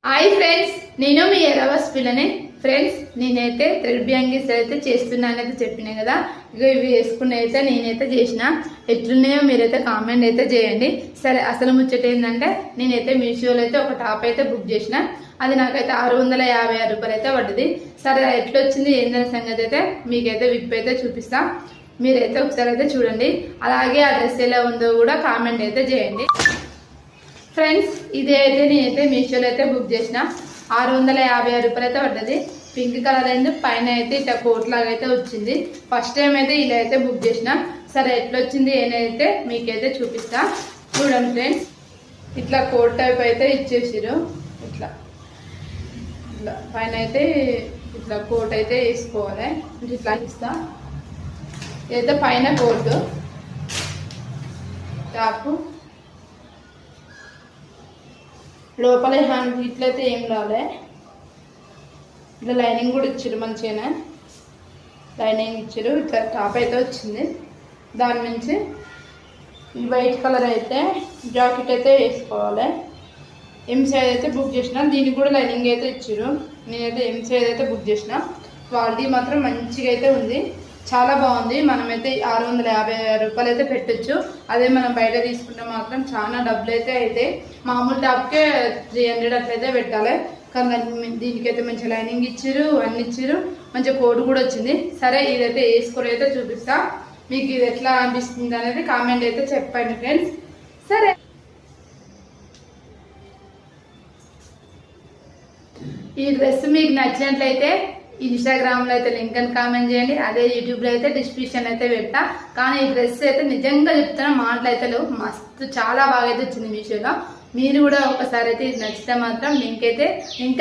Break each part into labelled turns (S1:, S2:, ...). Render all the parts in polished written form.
S1: Hi friends, నేను మీ ఎరవస్ పిల్లని. Friends, నేనైతే థ్రెడ్ బ్యాంగిల్స్ అయితే చేస్తున్నానైతే చెప్పినా కదా. ఇక ఇవి వేసుకుని అయితే నేనైతే చేసిన. ఎట్లున్నాయో మీరైతే కామెంట్ అయితే చేయండి. సరే, అసలు ముచ్చట ఏంటంటే నేనైతే మీషోలో అయితే ఒక టాప్ అయితే బుక్ చేసిన. అది నాకైతే 656 రూపాయలు అయితే పడ్డది. సరే, ఎట్లొచ్చింది ఏందనే సంగతి అయితే మీకైతే విప్ అయితే చూపిస్తా. మీరైతే ఒకసారి అయితే చూడండి. అలాగే ఆ డ్రెస్ ఎలా ఉందో కూడా కామెంట్ అయితే చేయండి. ఫ్రెండ్స్, ఇదే అయితే నేనైతే మీషోలో అయితే బుక్ చేసిన. 656 రూపాయలు అయితే పడ్డది. పింక్ కలర్ అయింది. పైన అయితే ఇట్లా కోట్ లాగా అయితే వచ్చింది. ఫస్ట్ టైం అయితే ఇలా అయితే బుక్ చేసిన. సరే, ఎట్లా వచ్చింది ఏనైతే మీకైతే చూపిస్తా. చూడండి ఫ్రెండ్స్, ఇట్లా కోట్ టైప్ అయితే ఇచ్చేసారు. ఇట్లా ఇట్లా పైన అయితే ఇట్లా కోట్ అయితే వేసుకోవాలి. ఇట్లా ఇస్తా. ఇదైతే పైన కోట్ టాప్, లోపల హ్యాండ్ ఇట్లయితే ఏం రాలే. ఇట్లా లైనింగ్ కూడా ఇచ్చారు, మంచిగానే లైనింగ్ ఇచ్చారు. ఇట్లా టాప్ అయితే వచ్చింది. దాని నుంచి వైట్ కలర్ అయితే జాకెట్ అయితే వేసుకోవాలి. ఎం సైజ్ అయితే బుక్ చేసిన. దీనికి కూడా లైనింగ్ అయితే ఇచ్చారు. నేనైతే ఎం సైజ్ అయితే బుక్ చేసిన. క్వాలిటీ మాత్రం మంచిగా అయితే ఉంది, చాలా బాగుంది. మనమైతే 656 రూపాయలు అయితే పెట్టచ్చు. అదే మనం బయట తీసుకుంటే మాత్రం చాలా డబ్బులు అయితే మామూలు టాప్కే 300 అట్లయితే పెట్టాలి. కానీ దీనికైతే మంచి లైనింగ్ ఇచ్చారు, అన్ని ఇచ్చారు, మంచిగా కోడ్ కూడా వచ్చింది. సరే, ఇదైతే వేసుకొని అయితే చూపిస్తా. మీకు ఇది ఎట్లా అనిపిస్తుంది అనేది కామెంట్ అయితే చెప్పండి ఫ్రెండ్స్. సరే, ఈ డ్రెస్ మీకు నచ్చినట్లయితే ఇన్స్టాగ్రామ్లో అయితే లింక్ అని కామెంట్ చేయండి. అదే యూట్యూబ్లో అయితే డిస్క్రిప్షన్ అయితే పెడతా. కానీ ఈ డ్రెస్ అయితే నిజంగా చెప్తున్నా, మాటలు అయితే లేవు. మస్తు చాలా బాగా అయితే వచ్చింది మీషోలో. మీరు కూడా ఒకసారి అయితే ఇది నచ్చితే మాత్రం లింక్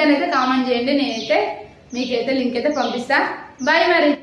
S1: అనేది కామెంట్ చేయండి. నేనైతే మీకైతే లింక్ అయితే పంపిస్తా. బాయ్ మరి.